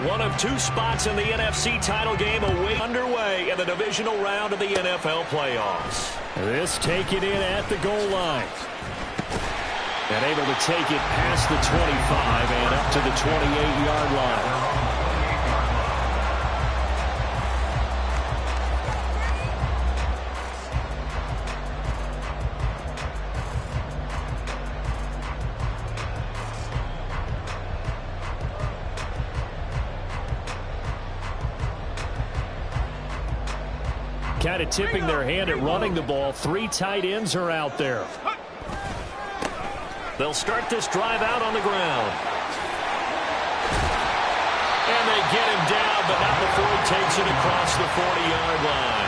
One of two spots in the NFC title game underway in the divisional round of the NFL playoffs. This taken in at the goal line. And able to take it past the 25 and up to the 28-yard line. Kind of tipping their hand at running the ball. Three tight ends are out there. They'll start this drive out on the ground. And they get him down, but not before he takes it across the 40-yard line.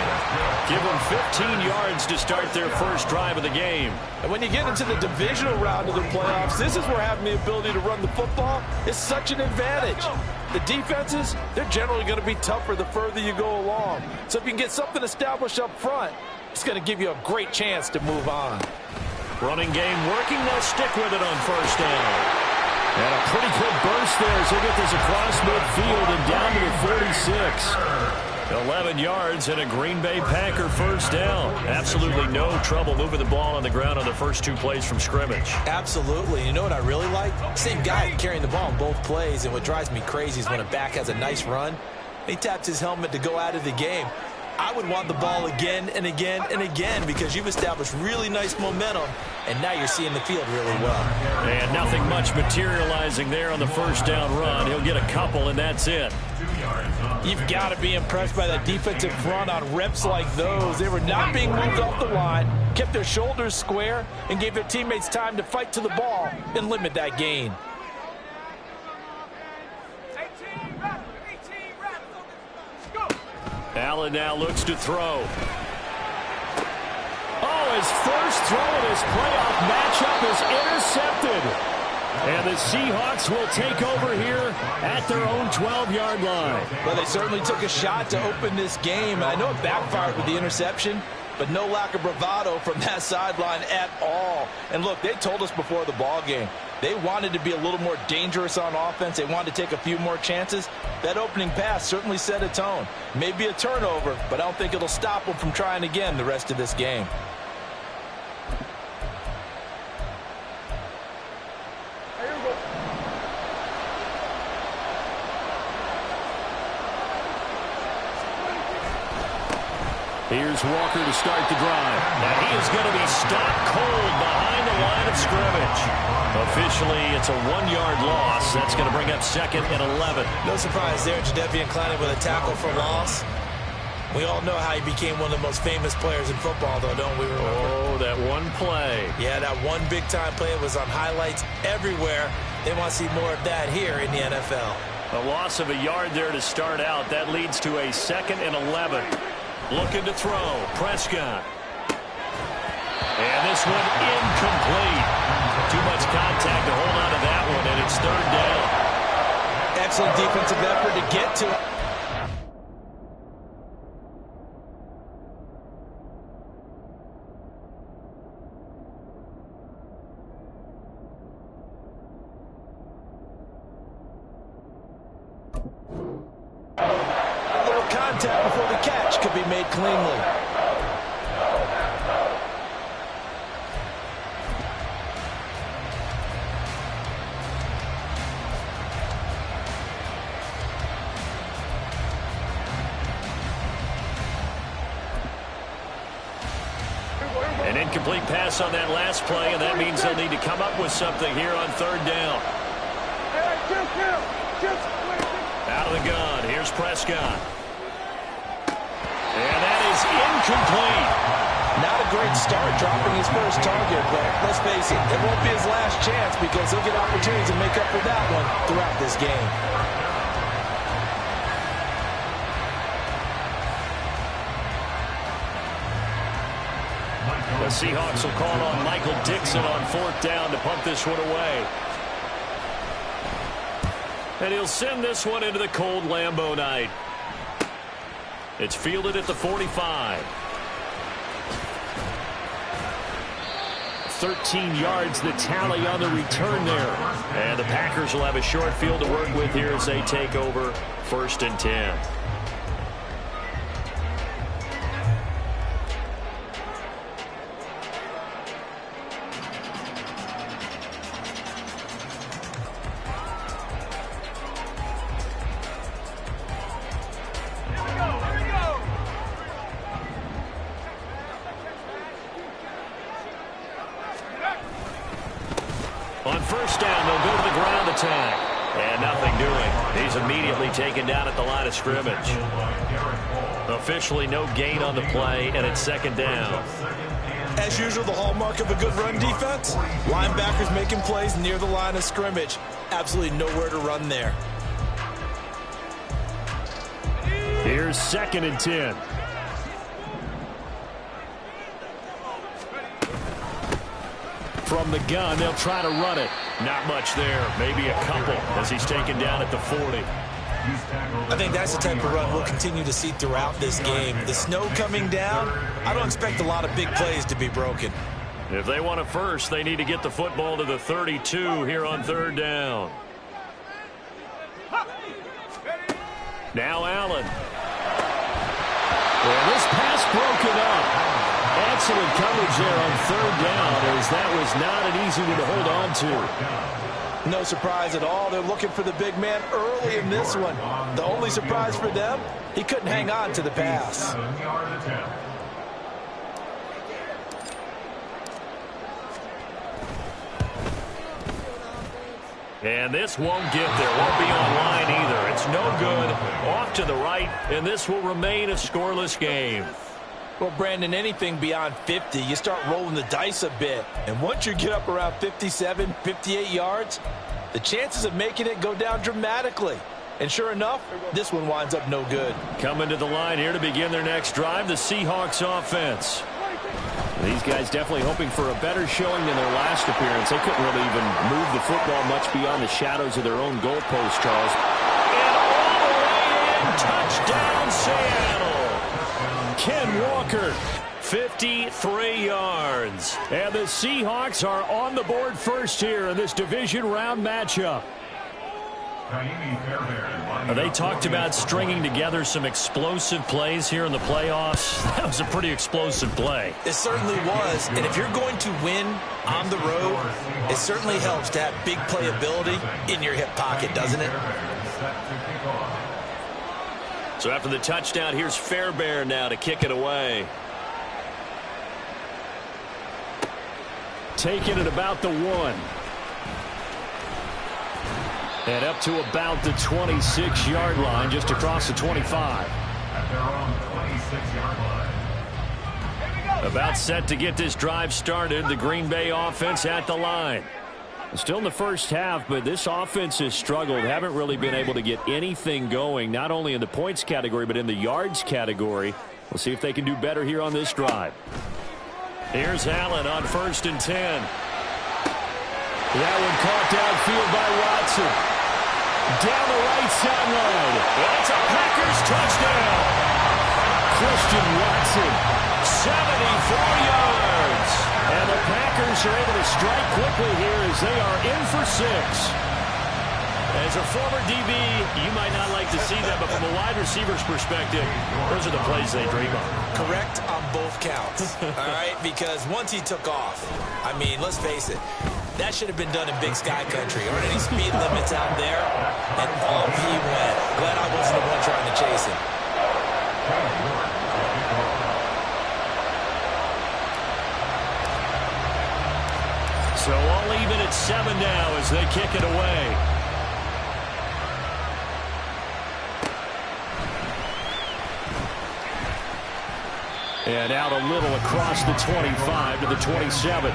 Give them 15 yards to start their first drive of the game. And when you get into the divisional round of the playoffs, this is where having the ability to run the football is such an advantage. The defenses, they're generally going to be tougher the further you go along. So if you can get something established up front, it's going to give you a great chance to move on. Running game working. They'll stick with it on first down. And a pretty good burst there as they get this across midfield and down to the 46. 11 yards and a Green Bay Packer first down. Absolutely no trouble moving the ball on the ground on the first two plays from scrimmage. Absolutely. You know what I really like? Same guy carrying the ball on both plays, and what drives me crazy is when a back has a nice run, he taps his helmet to go out of the game. I would want the ball again and again and again because you've established really nice momentum, and now you're seeing the field really well. And nothing much materializing there on the first down run. He'll get a couple, and that's it. You've got to be impressed by that defensive front on reps like those. They were not being moved off the line, kept their shoulders square, and gave their teammates time to fight to the ball and limit that gain. Allen now looks to throw. Oh, his first throw in his playoff matchup is intercepted. And the Seahawks will take over here at their own 12-yard line. Well, they certainly took a shot to open this game. And I know it backfired with the interception, but no lack of bravado from that sideline at all. And look, they told us before the ball game, they wanted to be a little more dangerous on offense. They wanted to take a few more chances. That opening pass certainly set a tone. Maybe a turnover, but I don't think it'll stop them from trying again the rest of this game. Here's Walker to start the drive. Now he is going to be stopped cold behind the line of scrimmage. Officially, it's a 1-yard loss. That's going to bring up 2nd and 11. No surprise there, Jadeveon Clowney with a tackle for loss. We all know how he became one of the most famous players in football, though, don't we remember? Oh, that one play. Yeah, that one big-time play was on highlights everywhere. They want to see more of that here in the NFL. A loss of a yard there to start out. That leads to a 2nd and 11. Looking to throw. Prescott. And this one incomplete. Too much contact to hold on to that one, and it's 3rd down. Excellent defensive effort to get to it. Contact before the catch could be made cleanly. An incomplete pass on that last play, and that means they'll need to come up with something here on 3rd down. Out of the gun, here's Prescott. And that is incomplete. Not a great start dropping his first target, but let's face it, it won't be his last chance because he'll get opportunities to make up for that one throughout this game. The Seahawks will call on Michael Dixon on 4th down to pump this one away. And he'll send this one into the cold Lambeau night. It's fielded at the 45. 13 yards, the tally on the return there. And the Packers will have a short field to work with here as they take over 1st and 10. On 1st down, they'll go to the ground attack. And nothing doing. He's immediately taken down at the line of scrimmage. Officially no gain on the play, and it's 2nd down. As usual, the hallmark of a good run defense. Linebackers making plays near the line of scrimmage. Absolutely nowhere to run there. Here's 2nd and 10. From the gun, they'll try to run it. Not much there. Maybe a couple as he's taken down at the 40. I think that's the type of run we'll continue to see throughout this game. The snow coming down, I don't expect a lot of big plays to be broken. If they want a first, they need to get the football to the 32 here on 3rd down. Now Allen. Well, this pass broken up. Excellent coverage there on 3rd down, as that was not an easy one to hold on to. No surprise at all. They're looking for the big man early in this one. The only surprise for them, he couldn't hang on to the pass. And this won't get there. Won't be online either. It's no good. Off to the right, and this will remain a scoreless game. Well, Brandon, anything beyond 50, you start rolling the dice a bit. And once you get up around 57, 58 yards, the chances of making it go down dramatically. And sure enough, this one winds up no good. Coming to the line here to begin their next drive, the Seahawks offense. These guys definitely hoping for a better showing than their last appearance. They couldn't really even move the football much beyond the shadows of their own goalpost, Charles. And all the way in, touchdown Seattle. Ken Walker, 53 yards. And the Seahawks are on the board first here in this division round matchup. They talked about stringing together some explosive plays here in the playoffs. That was a pretty explosive play. It certainly was. And if you're going to win on the road, it certainly helps to have big playability in your hip pocket, doesn't it? So after the touchdown, here's Fairbairn now to kick it away. Taking it about the 1. And up to about the 26-yard line, just across the 25. About set to get this drive started. The Green Bay offense at the line. Still in the first half, but this offense has struggled. Haven't really been able to get anything going, not only in the points category, but in the yards category. We'll see if they can do better here on this drive. Here's Allen on 1st and 10. That one caught downfield by Watson. Down the right sideline. That's a Packers touchdown. Christian Watson, 74 yards. And the Packers are able to strike quickly here as they are in for 6. As a former DB, you might not like to see that, but from a wide receiver's perspective, those are the plays they dream of. Correct on both counts, all right? Because once he took off, I mean, let's face it, that should have been done in Big Sky Country. Or any speed limits out there, and off he went. Glad I wasn't the one trying to chase him. So all even at 7 now as they kick it away. And out a little across the 25 to the 27.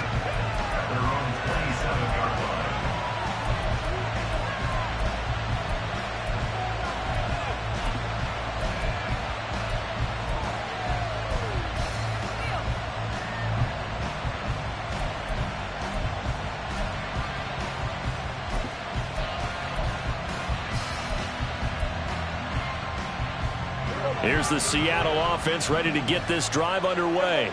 Here's the Seattle offense ready to get this drive underway.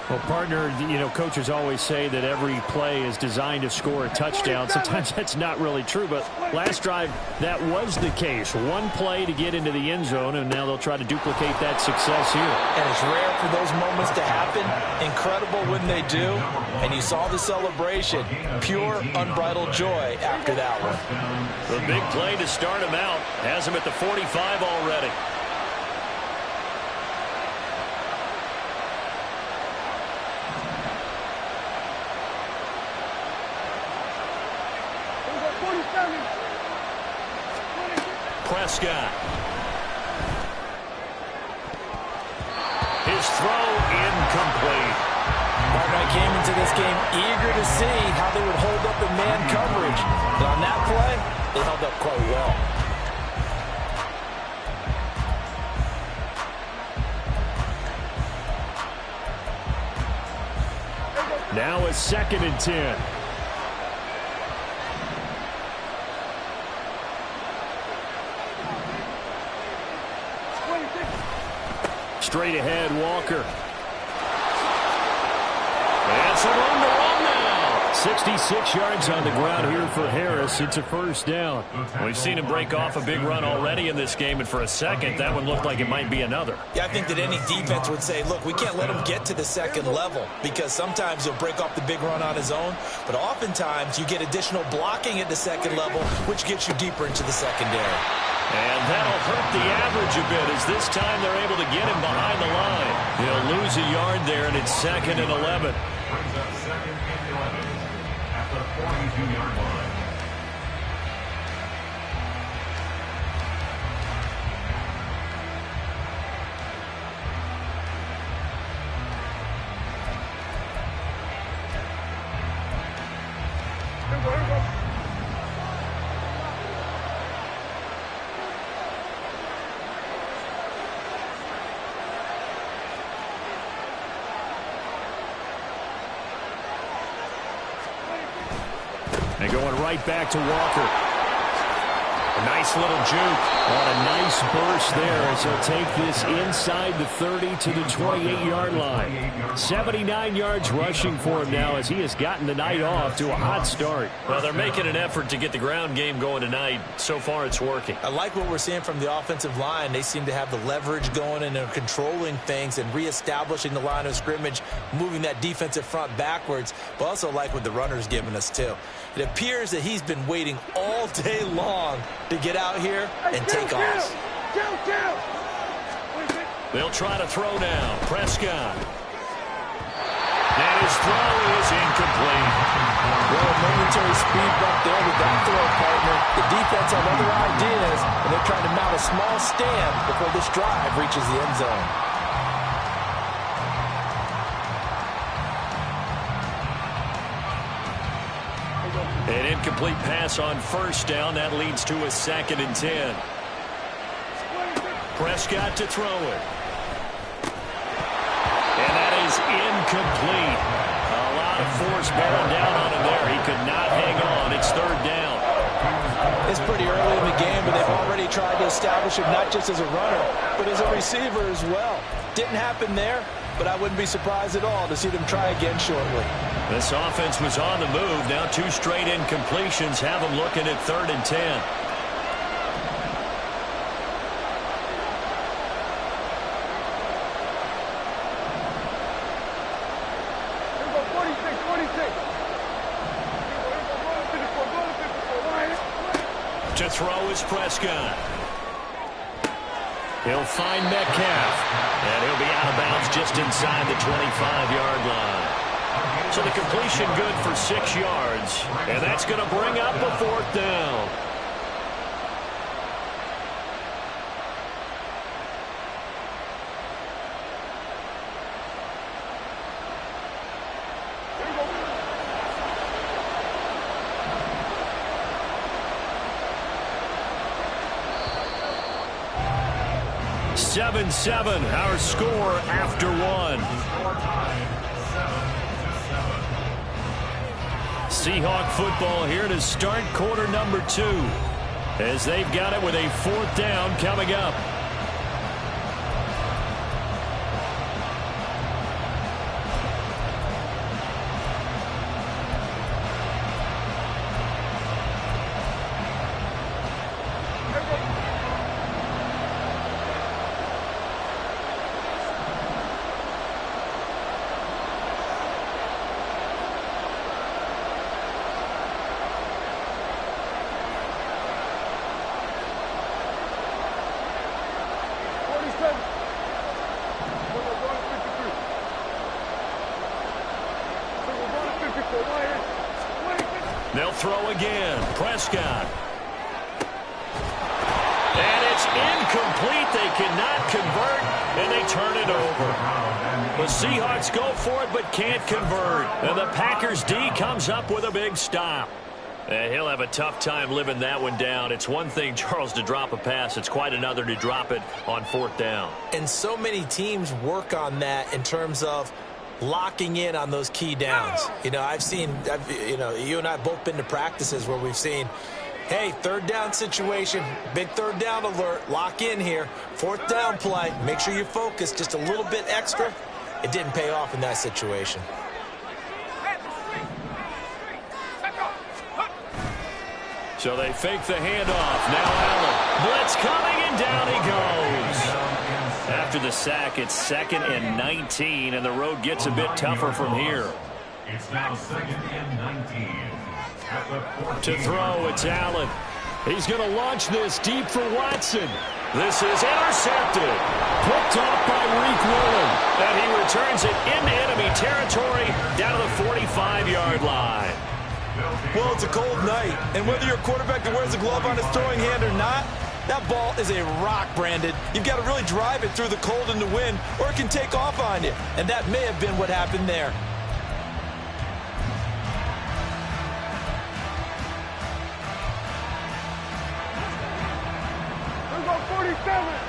Well, partner, coaches always say that every play is designed to score a touchdown. Sometimes that's not really true, but last drive, that was the case. One play to get into the end zone, and now they'll try to duplicate that success here. And it's rare for those moments to happen. Incredible when they do. And you saw the celebration. Pure, unbridled joy after that one. The big play to start him out. Has him at the 45 already. Prescott. His throw incomplete. Partner, I came into this game eager to see how they would hold up in man coverage. But on that play, they held up quite well. Now a 2nd and 10. Straight ahead, Walker. And some room to run now. 66 yards on the ground here for Harris. It's a first down. We've seen him break off a big run already in this game, and for a second, that one looked like it might be another. Yeah, I think that any defense would say, look, we can't let him get to the second level because sometimes he'll break off the big run on his own, but oftentimes you get additional blocking at the second level, which gets you deeper into the secondary. And that'll hurt the average a bit as this time they're able to get him behind the line. He'll lose a yard there, and it's 2nd and 11. Brings up 2nd and 11 at the 42-yard line. And going right back to Walker. A nice little juke. On a nice burst there as he'll take this inside the 30 to the 28-yard line. 79 yards rushing for him now as he has gotten the night off to a hot start. Well, they're making an effort to get the ground game going tonight. So far, it's working. I like what we're seeing from the offensive line. They seem to have the leverage going and they're controlling things and reestablishing the line of scrimmage, moving that defensive front backwards, but also like what the runner's giving us too. It appears that he's been waiting all day long to get out here and take off. They'll try to throw now. Prescott. And his throw is incomplete. Well, a momentary speed bump there with that throw, partner. The defense have other ideas, and they're trying to mount a small stand before this drive reaches the end zone. An incomplete pass on first down. That leads to a 2nd and 10. Prescott to throw it. And that is incomplete. A lot of force bearing down on him there. He could not hang on. It's 3rd down. It's pretty early in the game, but they've already tried to establish him not just as a runner, but as a receiver as well. Didn't happen there, but I wouldn't be surprised at all to see them try again shortly. This offense was on the move. Now 2 straight incompletions have them looking at 3rd and 10. To throw is Prescott. He'll find Metcalf. And he'll be out of bounds just inside the 25-yard line. So the completion good for 6 yards. And that's going to bring up a 4th down. Seven, our score after 1. Seahawk football here to start quarter number 2. As they've got it with a 4th down coming up. They'll throw again. Prescott. And it's incomplete. They cannot convert, and they turn it over. The Seahawks go for it but can't convert. And the Packers D comes up with a big stop. And he'll have a tough time living that one down. It's one thing, Charles, to drop a pass. It's quite another to drop it on 4th down. And so many teams work on that in terms of locking in on those key downs. You know, you and I have both been to practices where we've seen, hey, 3rd down situation, big 3rd down alert, lock in here. 4th down play, make sure you focus just a little bit extra. It didn't pay off in that situation. So they fake the handoff. Now Allen. Blitz coming, and down he goes. After the sack, it's 2nd and 19, and the road gets a bit tougher from here. It's now 2nd and 19. To throw, it's Allen. He's going to launch this deep for Watson. This is intercepted. Picked off by Reek Willen. And he returns it into enemy territory down to the 45-yard line. Well, it's a cold night, and whether you're a quarterback that wears a glove on his throwing hand or not, that ball is a rock, Brandon. You've got to really drive it through the cold and the wind, or it can take off on you. And that may have been what happened there. Let's go 47.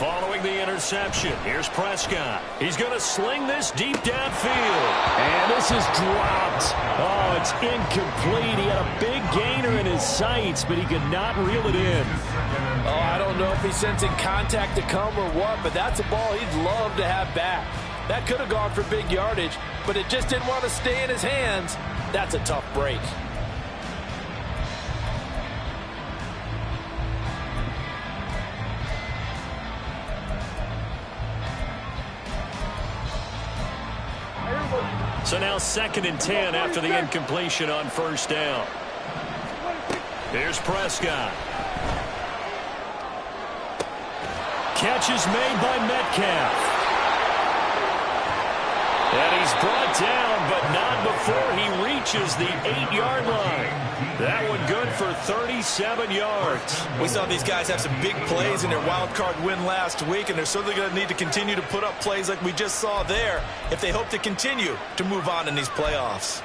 Following the interception, here's Prescott. He's going to sling this deep downfield. And this is dropped. Oh, it's incomplete. He had a big gainer in his sights, but he could not reel it in. Oh, I don't know if he's sensing contact to come or what, but that's a ball he'd love to have back. That could have gone for big yardage, but it just didn't want to stay in his hands. That's a tough break. So now 2nd and 10 after the incompletion on 1st down. Here's Prescott. Catch is made by Metcalf. And he's brought down, but not before he reaches the 8-yard line. That one good for 37 yards. We saw these guys have some big plays in their wild card win last week, and they're certainly going to need to continue to put up plays like we just saw there if they hope to continue to move on in these playoffs.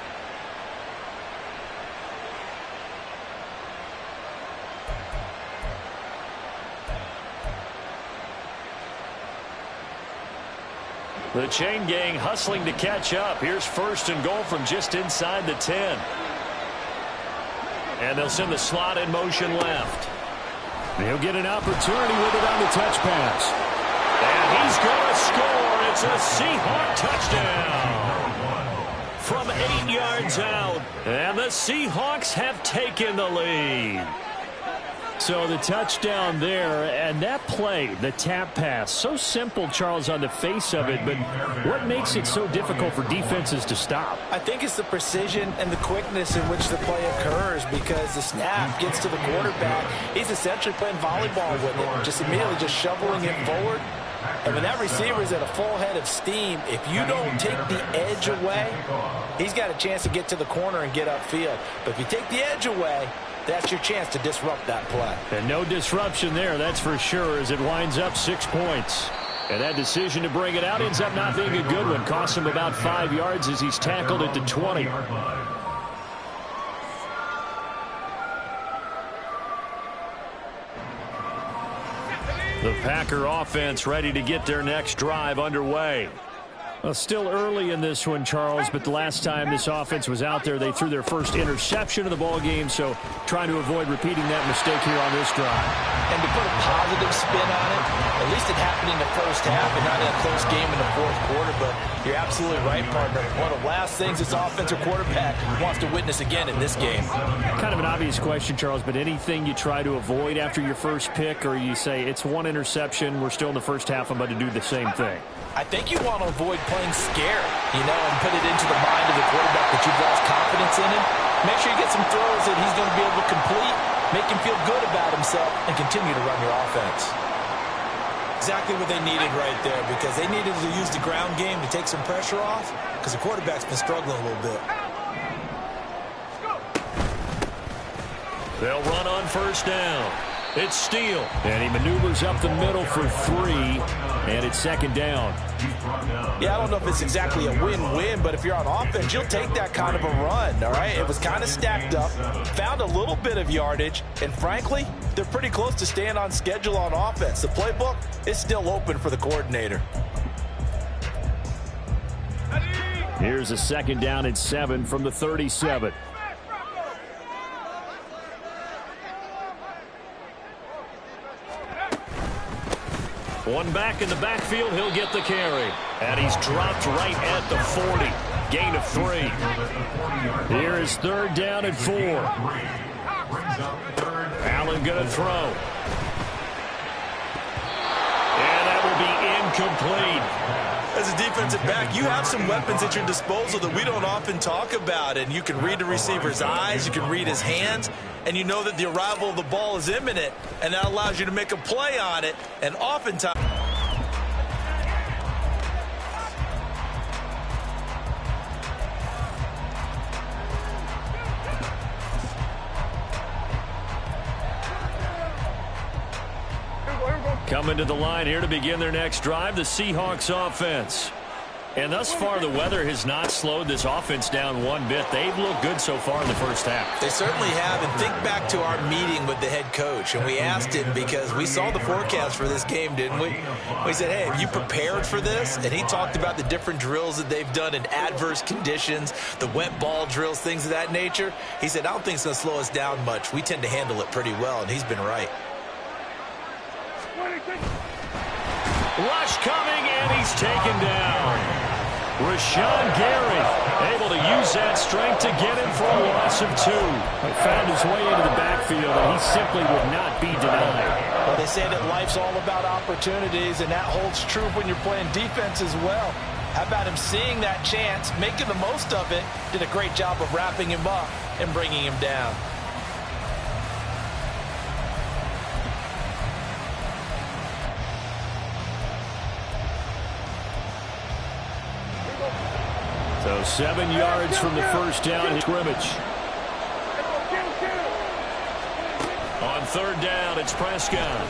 The chain gang hustling to catch up. Here's 1st and goal from just inside the 10. And they'll send the slot in motion left. He'll get an opportunity with it on the touch pass. And he's going to score. It's a Seahawk touchdown. From 8 yards out. And the Seahawks have taken the lead. So the touchdown there, and that play, the tap pass, so simple, Charles, on the face of it, but what makes it so difficult for defenses to stop? I think it's the precision and the quickness in which the play occurs, because the snap gets to the quarterback. He's essentially playing volleyball with it, just immediately just shoveling it forward. And when that receiver is at a full head of steam, if you don't take the edge away, he's got a chance to get to the corner and get upfield. But if you take the edge away, that's your chance to disrupt that play. And no disruption there, that's for sure, as it winds up 6 points. And that decision to bring it out ends up not being a good one. Costs him about 5 yards as he's tackled at the 20. The Packer offense ready to get their next drive underway. Well, still early in this one, Charles, but the last time this offense was out there, they threw their first interception of the ball game, so trying to avoid repeating that mistake here on this drive. And to put a positive spin on it, at least it happened in the first half and not in a close game in the 4th quarter, but you're absolutely right, partner. One of the last things this offensive quarterback wants to witness again in this game. Kind of an obvious question, Charles, but anything you try to avoid after your first pick, or you say it's one interception, we're still in the first half, I'm about to do the same thing? I think you want to avoid playing scared, and put it into the mind of the quarterback that you've lost confidence in him. Make sure you get some throws that he's going to be able to complete, make him feel good about himself, and continue to run your offense. Exactly what they needed right there, because they needed to use the ground game to take some pressure off, because the quarterback's been struggling a little bit. They'll run on first down. It's Steele. And he maneuvers up the middle for 3. And it's second down. Yeah, I don't know if it's exactly a win-win, but if you're on offense, you'll take that kind of a run, all right? It was kind of stacked up, found a little bit of yardage, and frankly, they're pretty close to staying on schedule on offense. The playbook is still open for the coordinator. Here's a second down and 7 from the 37. One back in the backfield, he'll get the carry. And he's dropped right at the 40. Gain of 3. Here is third down and 4. Allen going to throw. And that will be incomplete. As a defensive back, you have some weapons at your disposal that we don't often talk about. And you can read the receiver's eyes, you can read his hands, and you know that the arrival of the ball is imminent, and that allows you to make a play on it. And oftentimes, coming to the line here to begin their next drive, the Seahawks offense. And thus far, the weather has not slowed this offense down one bit. They've looked good so far in the first half. They certainly have, and think back to our meeting with the head coach, and we asked him because we saw the forecast for this game, didn't we? We said, hey, have you prepared for this? And he talked about the different drills that they've done in adverse conditions, the wet ball drills, things of that nature. He said, I don't think it's going to slow us down much. We tend to handle it pretty well, and he's been right. Rush coming, and he's taken down. Rashawn Gary able to use that strength to get him for a loss of 2. He found his way into the backfield, and he simply would not be denied. well, they say that life's all about opportunities, and that holds true when you're playing defense as well. How about him seeing that chance, making the most of it, did a great job of wrapping him up and bringing him down. So 7 yards from the first down scrimmage. On third down, it's Prescott.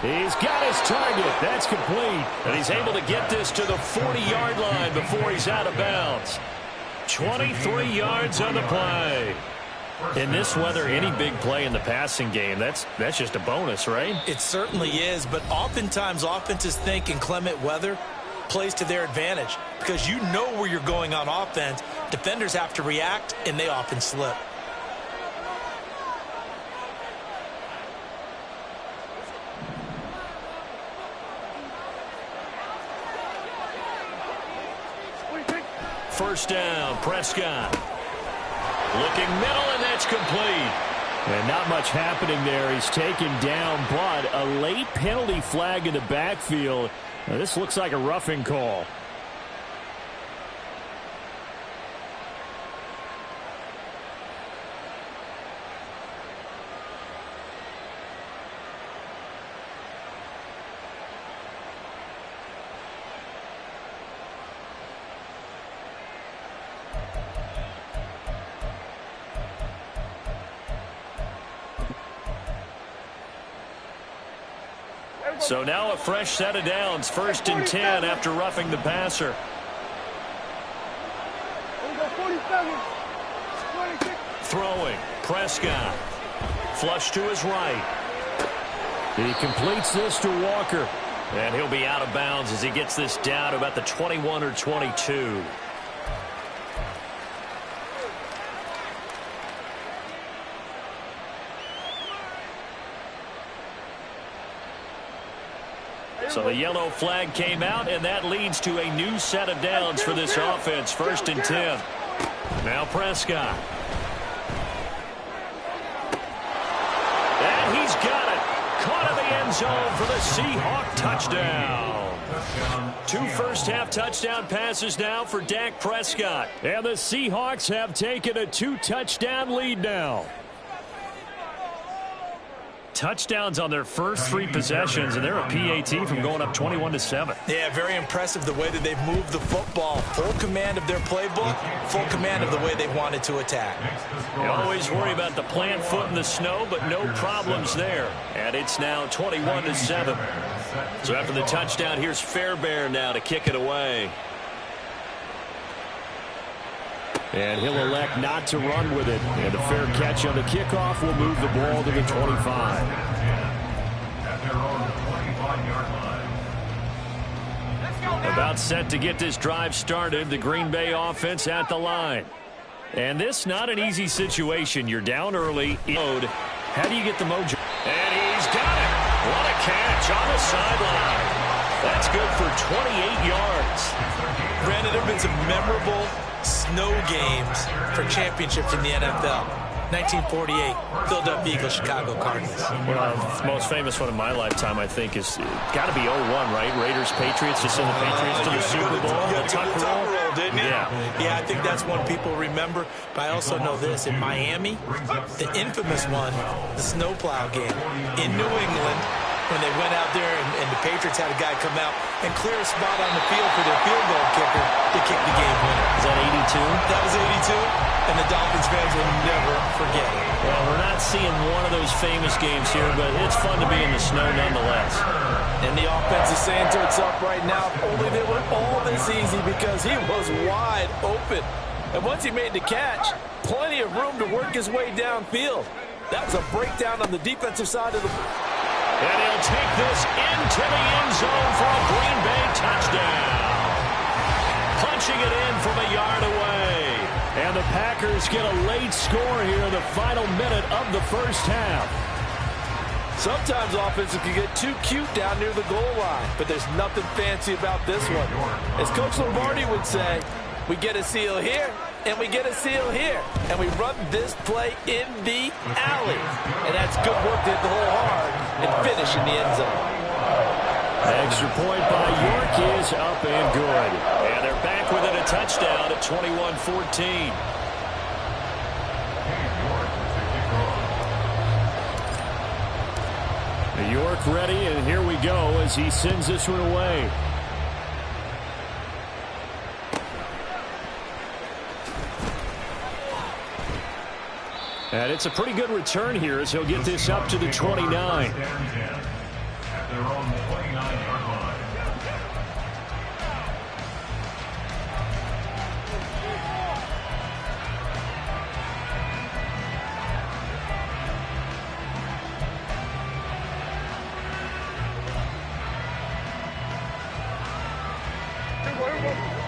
He's got his target. That's complete. And he's able to get this to the 40-yard line before he's out of bounds. 23 yards on the play. In this weather, any big play in the passing game, that's just a bonus, right? It certainly is, but oftentimes offenses think in clement weather plays to their advantage because you know where you're going on offense. Defenders have to react, and they often slip. First down, Prescott. Looking middle, and that's complete. And not much happening there. He's taken down, but a late penalty flag in the backfield. Now, this looks like a roughing call. So now a fresh set of downs, 1st and 10 after roughing the passer. Throwing, Prescott. Flush to his right. He completes this to Walker. And he'll be out of bounds as he gets this down to about the 21 or 22. So the yellow flag came out, and that leads to a new set of downs for this offense. 1st and 10. Now Prescott. And he's got it. Caught in the end zone for the Seahawk touchdown. 2 first-half touchdown passes now for Dak Prescott. And the Seahawks have taken a 2-touchdown lead now. touchdowns on their first 3 possessions, and they're a PAT from going up 21-7. Yeah, very impressive the way that they've moved the football. Full command of their playbook, full command of the way they wanted to attack. You always worry about the plant foot in the snow, but no problems there. And it's now 21-7. So after the touchdown, here's Fairbairn now to kick it away. And he'll elect not to run with it. And a fair catch on the kickoff will move the ball to the 25. At their own 25-yard line. About set to get this drive started. The Green Bay offense at the line. And this not an easy situation. You're down early. How do you get the mojo? And he's got it. What a catch on the sideline. That's good for 28 yards. Brandon, there have been some memorable snow games for championships in the NFL. 1948, Philadelphia Eagles, Chicago Cardinals. Well, the most famous one in my lifetime, I think, is got to be 01, right? Raiders, Patriots, just send the Patriots to the Super Bowl. The tuck roll, didn't you? Yeah, I think that's one people remember. But I also know this. In Miami, the infamous one, the snowplow game. In New England, when they went out there and the Patriots had a guy come out and clear a spot on the field for their field goal kicker to kick the game winner. Is that 82? That was 82, and the Dolphins fans will never forget it. Well, we're not seeing one of those famous games here, but it's fun to be in the snow nonetheless. And the offense is saying to itself right now, if only they were all this easy, because he was wide open. And once he made the catch, plenty of room to work his way downfield. That was a breakdown on the defensive side of the... And he'll take this into the end zone for a Green Bay touchdown. Punching it in from a yard away. And the Packers get a late score here in the final minute of the first half. Sometimes offenses can get too cute down near the goal line, but there's nothing fancy about this one. As Coach Lombardi would say, we get a seal here, and we get a seal here. And we run this play in the alley. And that's good work to hit the hole hard and finish in the end zone. Extra point by York is up and good. And they're back within a touchdown at 21-14. York ready, and here we go as he sends this one away. And it's a pretty good return here as he'll get this up to the 29. At their own 29-yard line.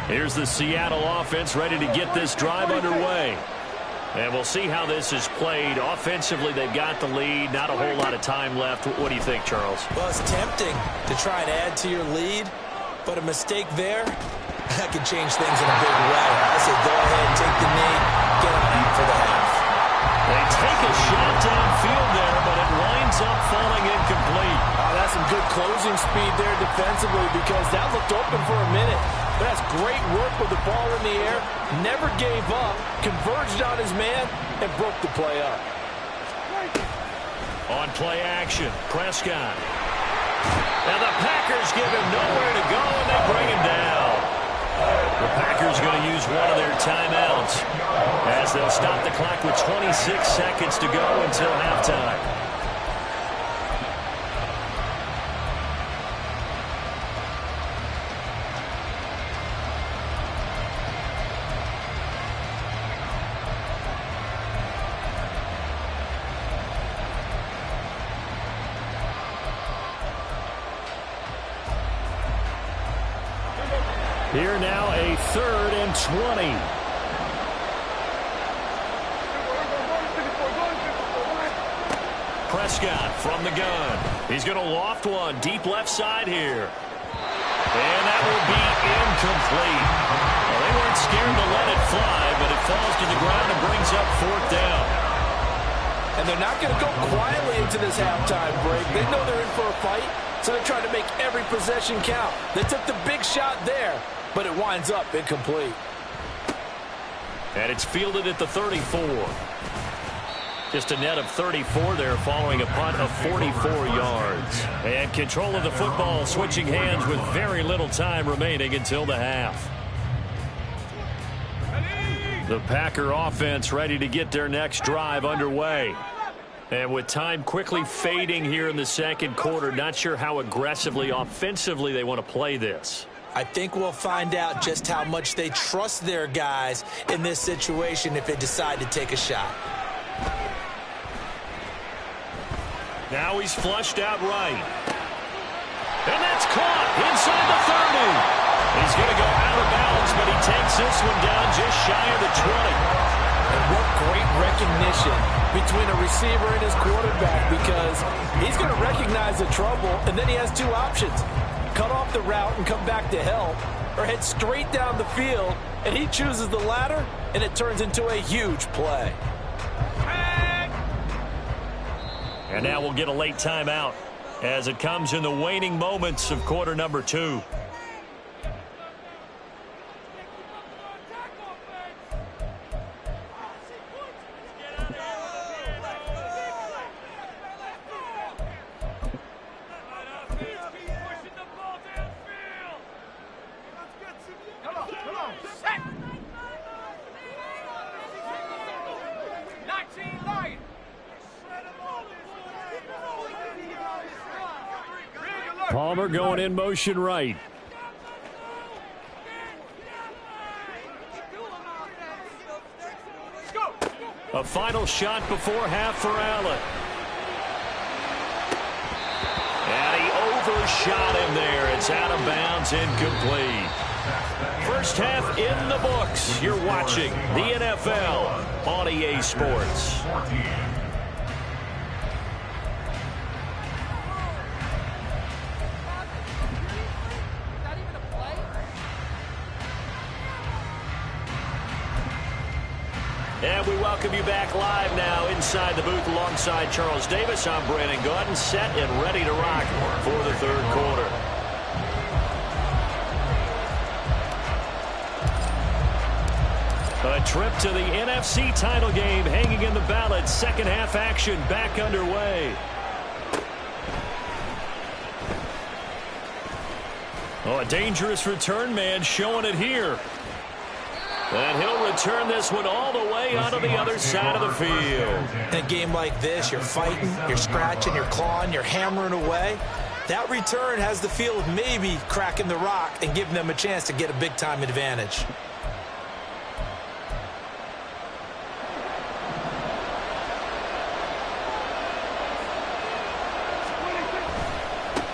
Here's the Seattle offense ready to get this drive underway. And we'll see how this is played. Offensively, they've got the lead. Not a whole lot of time left. What do you think, Charles? Well, it's tempting to try and add to your lead, but a mistake there, that could change things in a big way. I say go ahead, take the knee, get on out for the half. They take a shot downfield there, but it winds up falling incomplete. That's some good closing speed there defensively, because that looked open for a minute. But that's great work with the ball in the air. Never gave up, converged on his man, and broke the play up. On play action, Prescott. And the Packers give him nowhere to go, and they bring him down. The Packers going to use one of their timeouts as they'll stop the clock with 26 seconds to go until halftime. Here now, a 3rd and 20. Prescott from the gun. He's going to loft one deep left side here. And that will be incomplete. Well, they weren't scared to let it fly, but it falls to the ground and brings up 4th down. And they're not going to go quietly into this halftime break. They know they're in for a fight, so they're trying to make every possession count. They took the big shot there, but it winds up incomplete. And it's fielded at the 34. Just a net of 34 there following a punt of 44 yards. And control of the football switching hands with very little time remaining until the half. The Packer offense ready to get their next drive underway. And with time quickly fading here in the second quarter, not sure how aggressively, offensively they want to play this. I think we'll find out just how much they trust their guys in this situation if they decide to take a shot. Now he's flushed out right. And that's caught inside the 30. He's going to go out of bounds, but he takes this one down just shy of the 20. And what great recognition between a receiver and his quarterback, because he's going to recognize the trouble, and then he has two options. Cut off the route and come back to help, or head straight down the field, and he chooses the latter, and it turns into a huge play. And now we'll get a late timeout as it comes in the waning moments of quarter number 2. Palmer going in motion right. A final shot before half for Allen. And he overshot him there. It's out of bounds, incomplete. First half in the books. You're watching the NFL on EA Sports. And we welcome you back live now inside the booth alongside Charles Davis. I'm Brandon Gaudin, set and ready to rock for the third quarter. A trip to the NFC title game hanging in the balance. Second half action back underway. Oh, a dangerous return man showing it here. And he'll return this one all the way onto the other side of the field. In a game like this, you're fighting, you're scratching, you're clawing, you're hammering away. That return has the feel of maybe cracking the rock and giving them a chance to get a big-time advantage.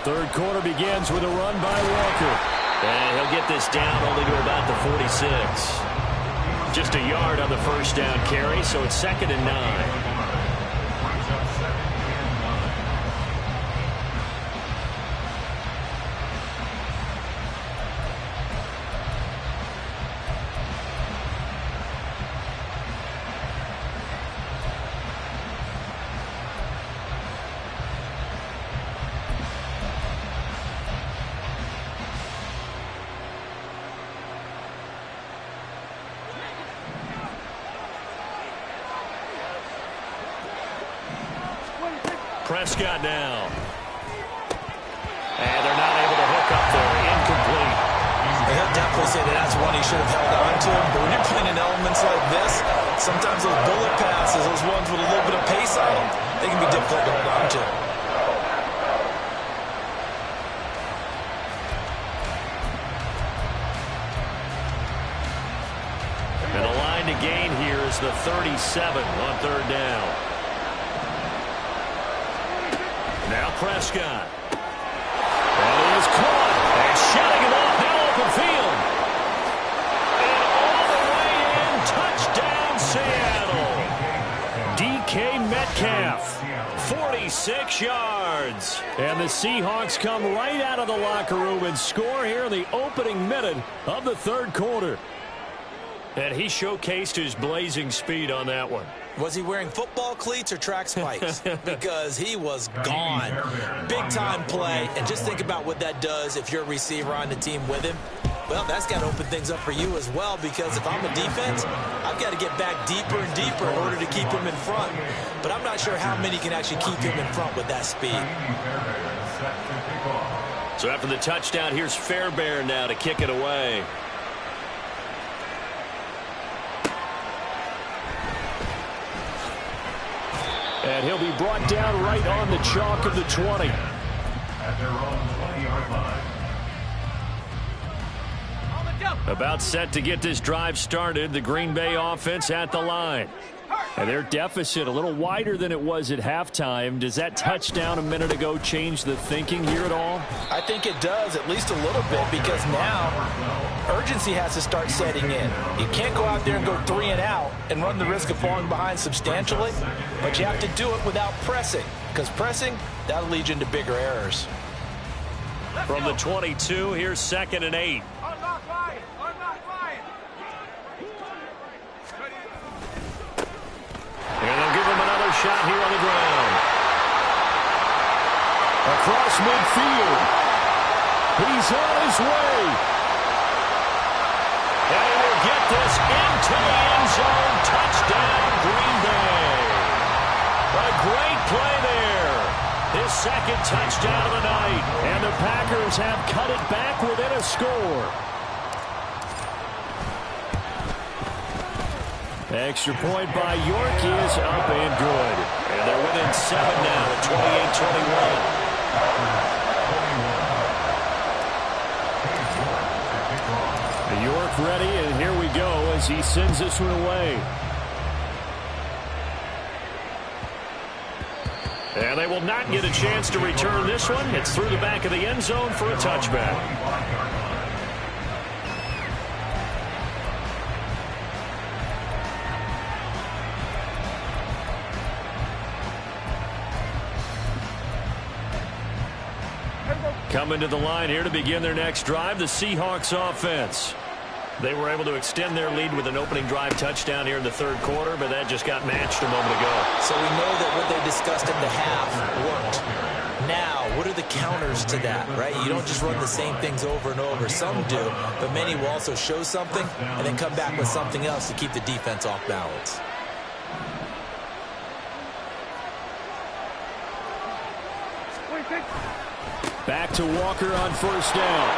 Third quarter begins with a run by Walker. And he'll get this down only to about the 46. Just a yard on the first down carry, so it's 2nd and 9. Prescott now. And they're not able to hook up there. Incomplete. He'll definitely say that's one he should have held on to. But when you're playing in elements like this, sometimes those bullet passes, those ones with a little bit of pace on them, they can be difficult to hold on to. And the line to gain here is the 37 on third down. Now Prescott. And he is caught. And shutting him off now open field. And all the way in. Touchdown Seattle. DK Metcalf. 46 yards. And the Seahawks come right out of the locker room and score here in the opening minute of the third quarter. And he showcased his blazing speed on that one. Was he wearing football cleats or track spikes? Because he was gone. Big-time play. And just think about what that does if you're a receiver on the team with him. Well, that's got to open things up for you as well, because if I'm a defense, I've got to get back deeper and deeper in order to keep him in front. But I'm not sure how many can actually keep him in front with that speed. So after the touchdown, here's Fairbairn now to kick it away. And he'll be brought down right on the chalk of the 20. At their own 20-yard line. About set to get this drive started. The Green Bay offense at the line. And their deficit a little wider than it was at halftime. Does that touchdown a minute ago change the thinking here at all? I think it does, at least a little bit, because now urgency has to start setting in. You can't go out there and go 3 and out and run the risk of falling behind substantially, but you have to do it without pressing, because pressing, that'll lead you into bigger errors. From the 22, here's 2nd and 8. And they'll give him another shot here on the ground. Across midfield. He's on his way. And he will get this into the end zone. Touchdown, Green Bay. A great play there. His 2nd touchdown of the night. And the Packers have cut it back within a score. Extra point by York is up and good. And they're within 7 now at 28-21. York ready, and here we go as he sends this one away. And they will not get a chance to return this one. It's through the back of the end zone for a touchback. Coming to the line here to begin their next drive, the Seahawks offense. They were able to extend their lead with an opening drive touchdown here in the 3rd quarter, but that just got matched a moment ago. So we know that what they discussed in the half worked. Now, what are the counters to that, right? You don't just run the same things over and over. Some do, but many will also show something and then come back with something else to keep the defense off balance. Back to Walker on 1st down.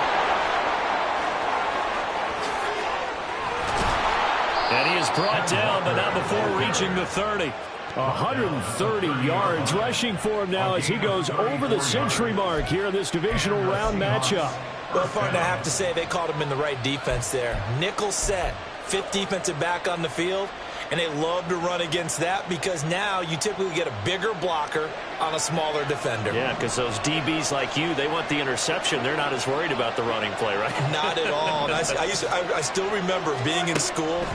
And he is brought down, but not before reaching the 30. 130 yards rushing for him now as he goes over the century mark here in this divisional round matchup. Well, partner, I have to say they called him in the right defense there. Nickel set, 5th defensive back on the field. And they love to run against that because now you typically get a bigger blocker on a smaller defender. Yeah, because those DBs like you, they want the interception. They're not as worried about the running play, right? Not at all. And I still remember being in school,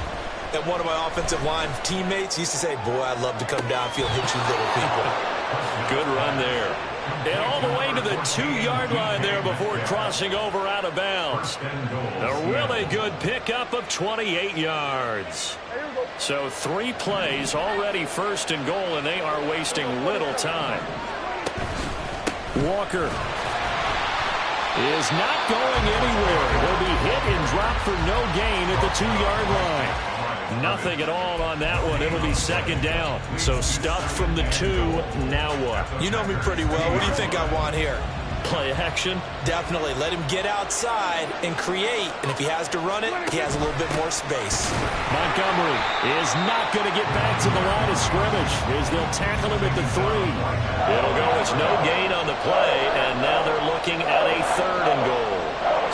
and one of my offensive line teammates used to say, boy, I'd love to come downfield, hit you little people. Good run there. And all the way to the 2-yard line there before crossing over out of bounds. A really good pickup of 28 yards. So 3 plays already 1st and goal, and they are wasting little time. Walker is not going anywhere. He'll be hit and dropped for no gain at the 2-yard line. Nothing at all on that one. It'll be 2nd down. So stuffed from the 2. Now what? You know me pretty well. What do you think I want here? Play action? Definitely. Let him get outside and create. And if he has to run it, he has a little bit more space. Montgomery is not going to get back to the line of scrimmage as they'll tackle him at the 3. It'll go. It's no gain on the play, and now they're looking at a 3rd and goal.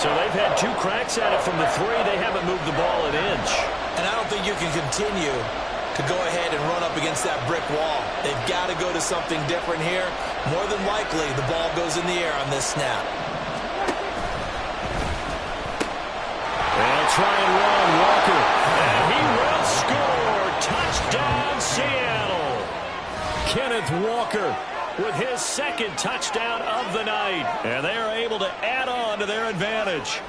So they've had 2 cracks at it from the 3. They haven't moved the ball an inch. And I don't think you can continue to go ahead and run up against that brick wall. They've got to go to something different here. More than likely, the ball goes in the air on this snap. They'll try and run Walker. And he will score. Touchdown, Seattle. Kenneth Walker with his 2nd touchdown of the night. And they are able to add on to their advantage.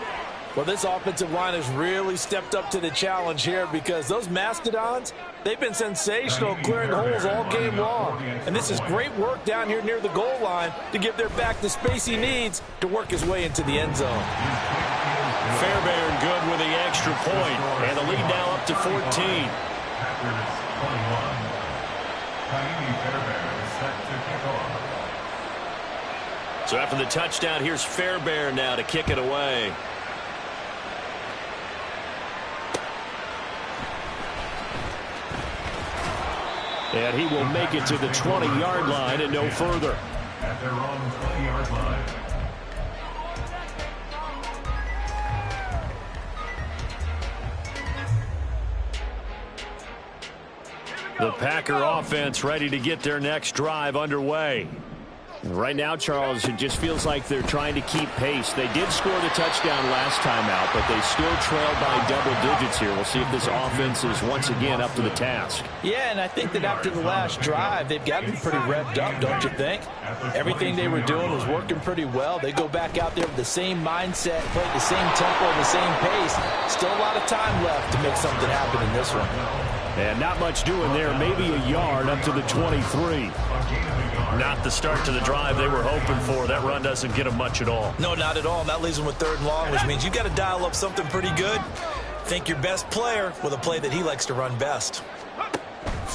Well, this offensive line has really stepped up to the challenge here because those Mastodons, they've been sensational clearing holes all game long. And this is great work down here near the goal line to give their back the space he needs to work his way into the end zone. Fairbairn extra point, and the lead now up to 14. Packers 21. Kaimi Fairbairn is set to kick off. So after the touchdown, here's Fairbairn now to kick it away. And he will make it to the 20-yard line and no further. At their own 20-yard line. The Packer offense ready to get their next drive underway. Right now, Charles, it just feels like they're trying to keep pace. They did score the touchdown last time out, but they still trail by double digits here. We'll see if this offense is once again up to the task. Yeah, and I think that after the last drive, they've got to be pretty revved up, don't you think? Everything they were doing was working pretty well. They go back out there with the same mindset, play at the same tempo, the same pace. Still a lot of time left to make something happen in this one. And not much doing there, maybe a yard up to the 23. Not the start to the drive they were hoping for. That run doesn't get them much at all. No, not at all. And that leaves them with 3rd and long, which means you've got to dial up something pretty good. Think your best player with a play that he likes to run best.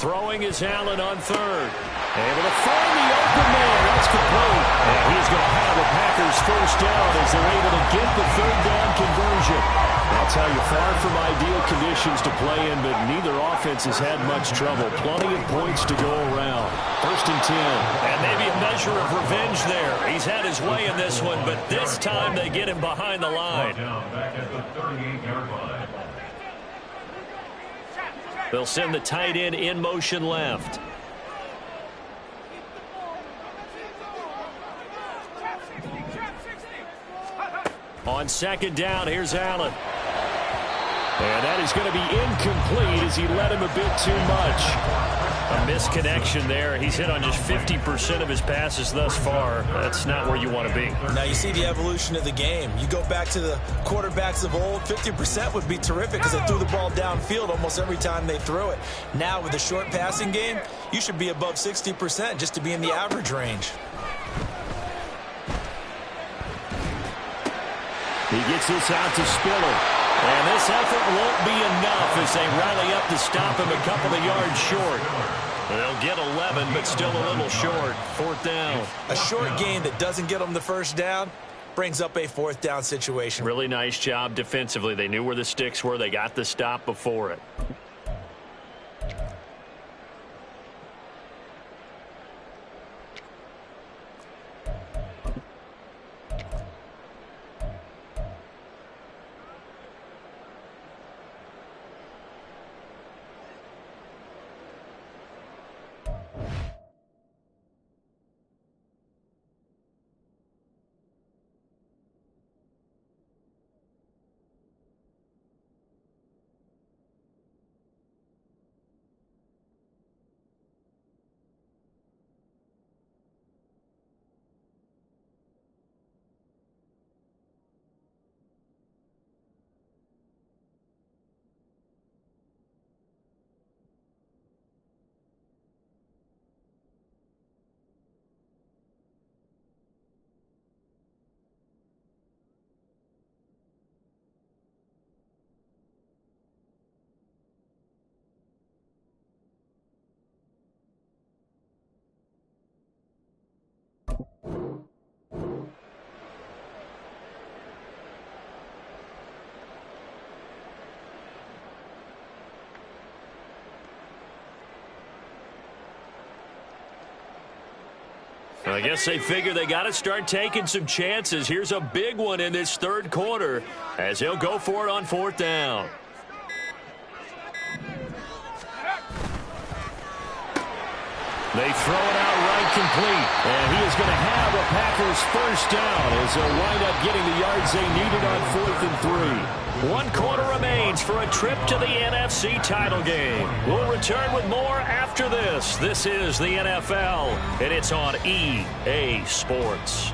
Throwing is Allen on 3rd. Able to find the open man. That's complete. And he's going to have the Packers first down as they're able to get the 3rd down conversion. That's how you're far from ideal conditions to play in, but neither offense has had much trouble. Plenty of points to go around. 1st and 10. And maybe a measure of revenge there. He's had his way in this one, but this time they get him behind the line. Back at the 38-yard line. They'll send the tight end in motion left. On 2nd down, here's Allen. And that is going to be incomplete as he led him a bit too much. A misconnection there. He's hit on just 50% of his passes thus far. That's not where you want to be. Now you see the evolution of the game. You go back to the quarterbacks of old, 50% would be terrific because they threw the ball downfield almost every time they threw it. Now with the short passing game, you should be above 60% just to be in the average range. He gets this out to Spiller. And this effort won't be enough as they rally up to stop him a couple of yards short. They'll get 11, but still a little short. 4th down. A short gain that doesn't get them the first down brings up a 4th down situation. Really nice job defensively. They knew where the sticks were. They got the stop before it. I guess they figure they got to start taking some chances. Here's a big one in this 3rd quarter as he'll go for it on 4th down. They throw it out right complete. And he is going to have a Packers first down as they'll wind up getting the yards they needed on 4th and 3. 1 quarter remains for a trip to the NFC title game. We'll return with more after this. This is the NFL, and it's on EA Sports.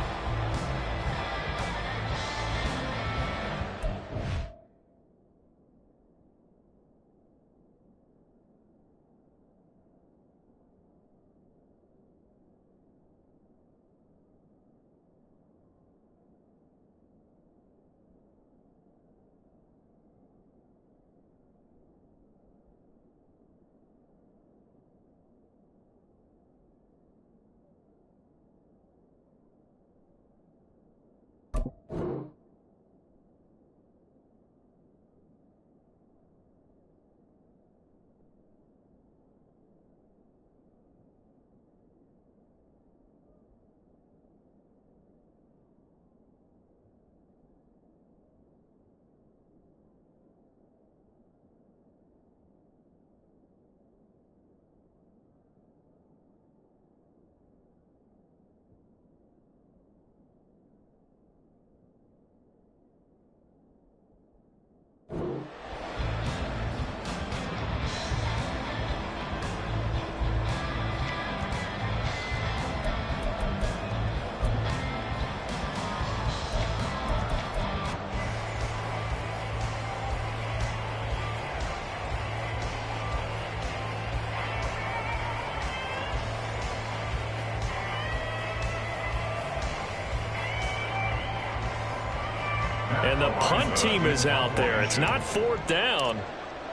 And the punt team is out there. It's not 4th down.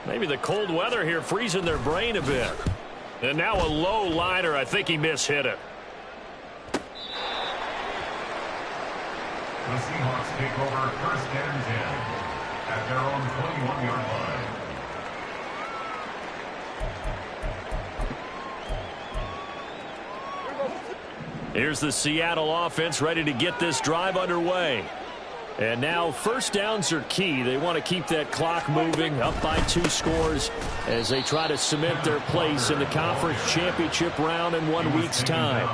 Maybe the cold weather here freezing their brain a bit. And now a low liner. I think he mishit it. The Seahawks take over 1st and 10 at their own 21-yard line. Here's the Seattle offense ready to get this drive underway. And now 1st downs are key. They want to keep that clock moving, up by 2 scores as they try to cement their place in the conference championship round in 1 week's time.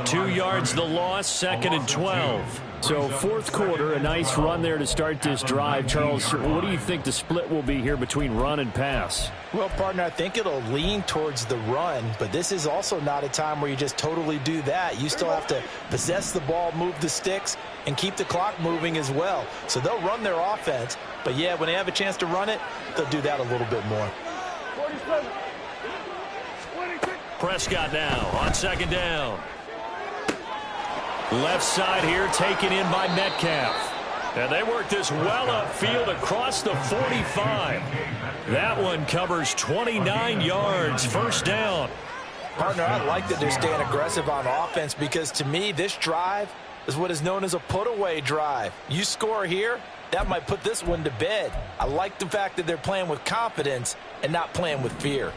2 yards the loss, 2nd and 12. So 4th quarter, a nice run there to start this drive. Charles, what do you think the split will be here between run and pass? Well, partner, I think it'll lean towards the run, but this is also not a time where you just totally do that. You still have to possess the ball, move the sticks, and keep the clock moving as well. So they'll run their offense, but yeah, when they have a chance to run it, they'll do that a little bit more. Prescott now on 2nd down. Left side here taken in by Metcalf. And they work this well upfield across the 45. That one covers 29 yards. 1st down. Partner, I like that they're staying aggressive on offense because to me, this drive is what is known as a put-away drive. You score here, that might put this one to bed. I like the fact that they're playing with confidence and not playing with fear.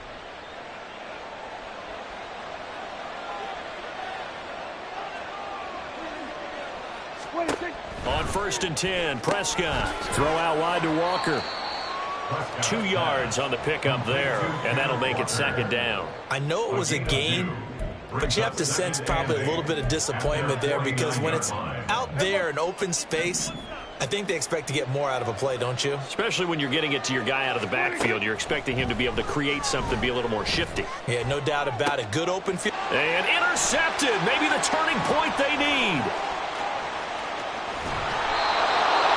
On 1st and 10, Prescott. Throw out wide to Walker. 2 yards on the pickup there, and that'll make it 2nd down. I know it was a gain, but you have to sense probably a little bit of disappointment there because when it's out there in open space, I think they expect to get more out of a play, don't you? Especially when you're getting it to your guy out of the backfield. You're expecting him to be able to create something, be a little more shifty. Yeah, no doubt about it. Good open field. And intercepted. Maybe the turning point they need.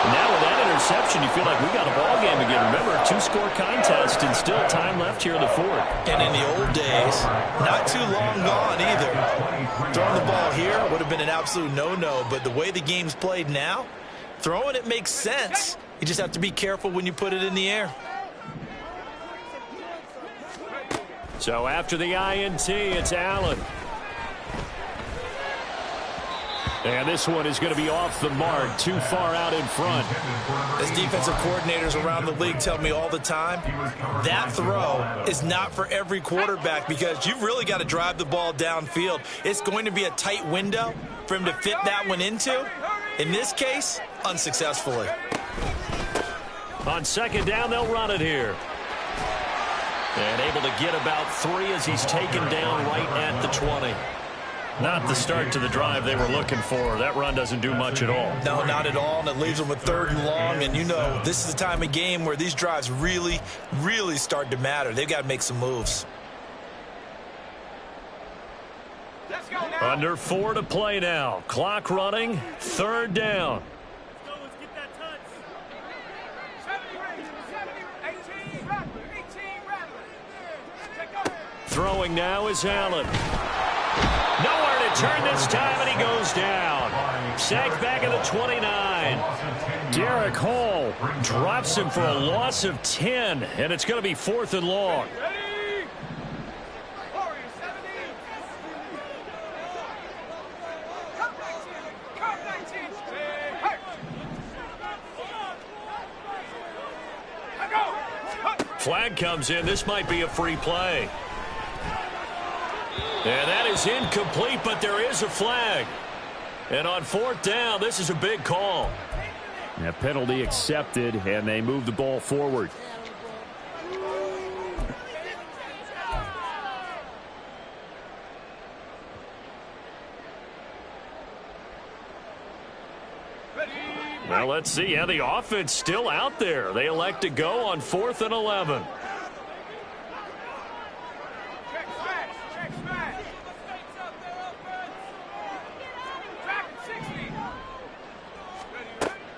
Now with that interception, you feel like we got a ball game again. Remember, a 2-score contest and still time left here in the 4th. And in the old days, not too long gone either. Throwing the ball here would have been an absolute no-no, but the way the game's played now, throwing it makes sense. You just have to be careful when you put it in the air. So after the INT, it's Allen. And this one is going to be off the mark, too far out in front. As defensive coordinators around the league tell me all the time, that throw is not for every quarterback because you've really got to drive the ball downfield. It's going to be a tight window for him to fit that one into. In this case, unsuccessfully. On 2nd down, they'll run it here. And able to get about 3 as he's taken down right at the 20. Not the start to the drive they were looking for. That run doesn't do much at all. No, not at all, and it leaves them with 3rd and long. And you know, this is the time of game where these drives really, really start to matter. They've got to make some moves. Under 4 to play now. Clock running. 3rd down. Throwing now is Allen. Nowhere to turn this time, and he goes down. Sacked back at the 29. Derek Hall drops him for a loss of 10, and it's going to be 4th and long. Flag comes in. This might be a free play. And that is incomplete, but there is a flag. And on 4th down, this is a big call. A penalty accepted, and they move the ball forward. Well, let's see. Yeah, the offense still out there. They elect to go on 4th and 11.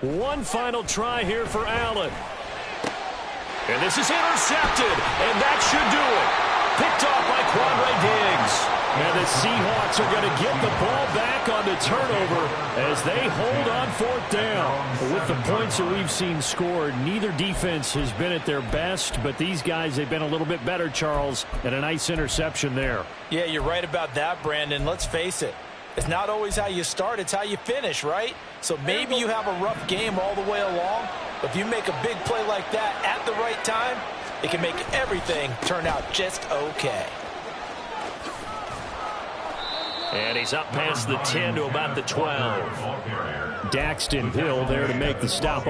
One final try here for Allen. And this is intercepted, and that should do it. Picked off by Quandre Diggs. And the Seahawks are going to get the ball back on the turnover as they hold on 4th down. With the points that we've seen scored, neither defense has been at their best, but these guys have been a little bit better, Charles, and a nice interception there. Yeah, you're right about that, Brandon. Let's face it. It's not always how you start, it's how you finish, right? So maybe you have a rough game all the way along, but if you make a big play like that at the right time, it can make everything turn out just okay. And he's up past the 10 to about the 12. Daxton Hill there to make the stop.